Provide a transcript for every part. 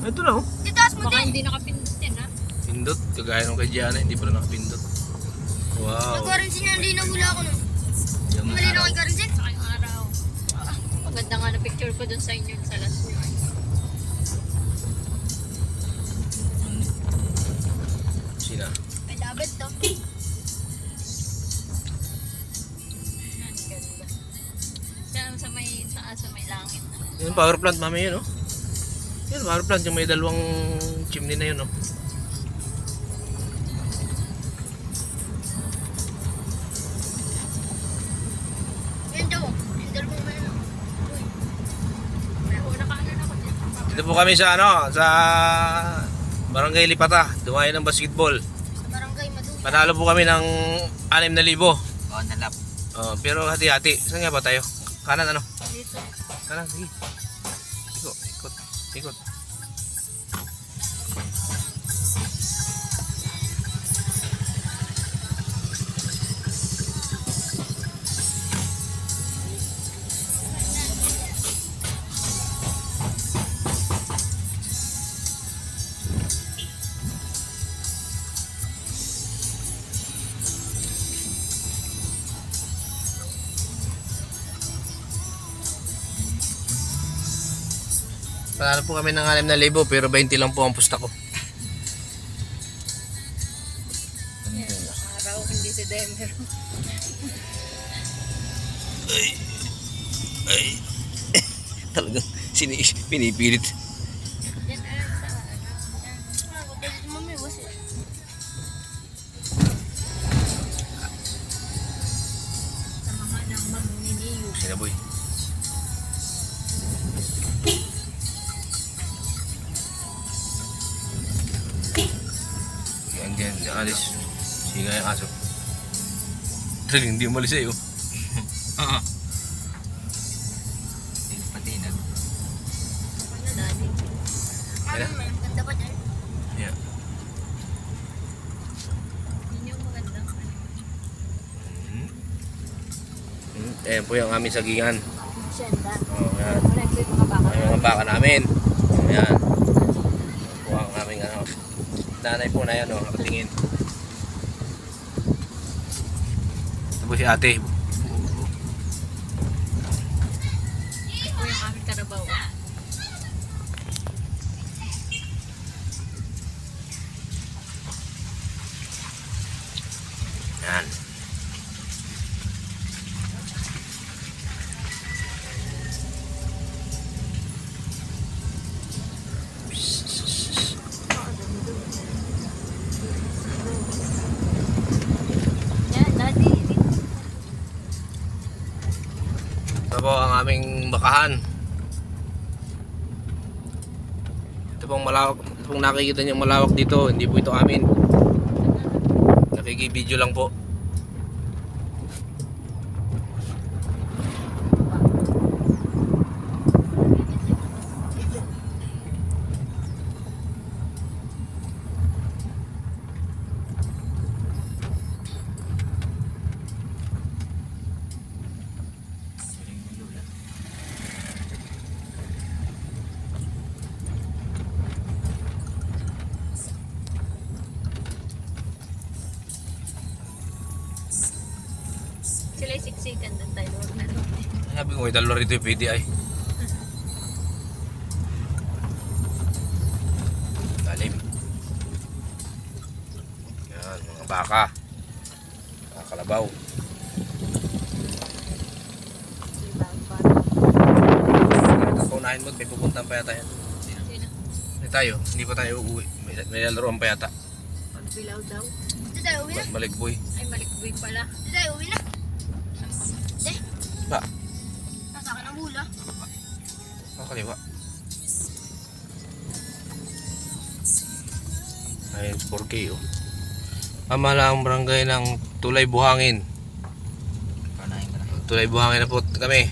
Ito na oh. Titaas mo Baka din. hindi nakapindot yan ha. Pindot. Kagaya nung kay Gianna, hindi pala nakapindot. Wow. Nag-quarantine yan, hindi na hula ako nun. Yung Mali na araw. kay quarantine. Sa kayong araw. Maganda nga na picture ko dun sa inyo sa last year. Sina? May dabet to. Yan, ganda. Sa may taas, sa may langit na. Yung power plant mami yun oh. Yan power plant yung may dalawang chimney na yun oh. Yan daw. Yung dalawang may ano. Pero nakaanan ako dyan. Dito po kami sa ano, sa Barangay Lipata, dumayo ng basketball. Sa barangay Madu. Panalo po kami ng 6,000. Oo, nalap. Pero hati-hati. Saan nga ba tayo? Kanan ano? Dito. Kanan, sige. Ikot. Ikot. Panalo po kami ng 6,000 pero 20 lang po ang pusta ko. Yan, araw, hindi si Denver. Ay. Talagang pinipilit. Yan, sa ano. Yan. Ako dito si mami. Wasi. Sa mga ng magniniyo. Sinaboy. Yan, yung alis. Sige nga yung aso. Talagang hindi umalis sa'yo. Oo. Patinag. Ano dati? Ano may ganda pa dyan? Yeah. Yun yung magandang ano. Ayan po yung aming sagingan. Senda. Ayan. Wala yung mga baka. Ang mga baka namin. Ayan. Po ang aming ano. Nanay po na yan o. Nakatingin. Ito po si ate. Ito yung aming karabaw. Ayan. Yan, dati. Ito po ang aming bakahan. Ito pong malawak. Ito pong nakikita niyo malawak dito. Hindi po ito amin. Nakikibideo lang po. Sila yung siksikan doon tayo. Huwag na doon. Sabi ko, may dalawa rito yung PDI. Lalim. Yan, mga baka. Mga kalabaw. Kaunahin mo, may pupuntahan pa yata yan. Sino? Hindi tayo, hindi pa tayo uuwi. May laruan pa yata. Pagbilaw daw. Dito tayo uwi na. Maligboy. Ay, malikboy pala. Dito tayo uwi na. Ba, Nasa akin ang hula. kakaliwa. Ayun, 4K oh. Pamahalang barangay ng Tulay Buhangin. Panahin ka na. Tulay Buhangin na po kami.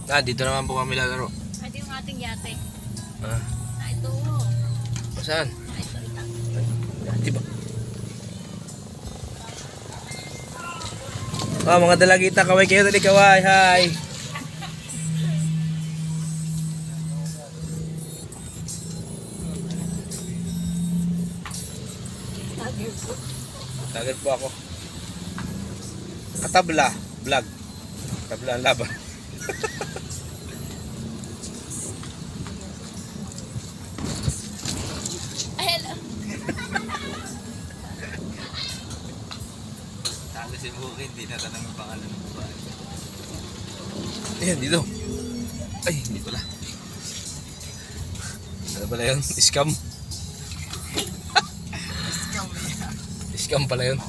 Dito naman po kami lalaro. Ito yung ating yate. Ah, Ito. saan? Ito. Diba? Mga dalagita, kaway kayo tali, kaway. Hi! Tagal po ako. Katabla, vlog. Katabla ang laban. Ay, hello. Sabi si Bukid, hindi natanong yung pangalan ng babae. Ayan, dito. Ay, hindi pala. Ano pala yun? Scam? Scam pala yun.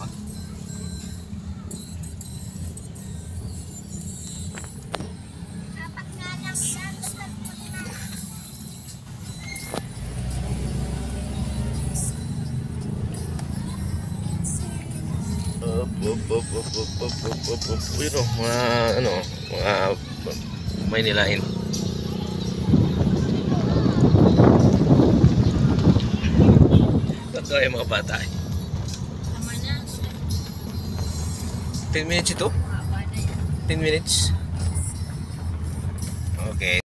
Pero mga ano, mga may nilain. Tatlo yung mga bata. Tama na. 10 minutes ito? Haba na yan. 10 minutes? Okay.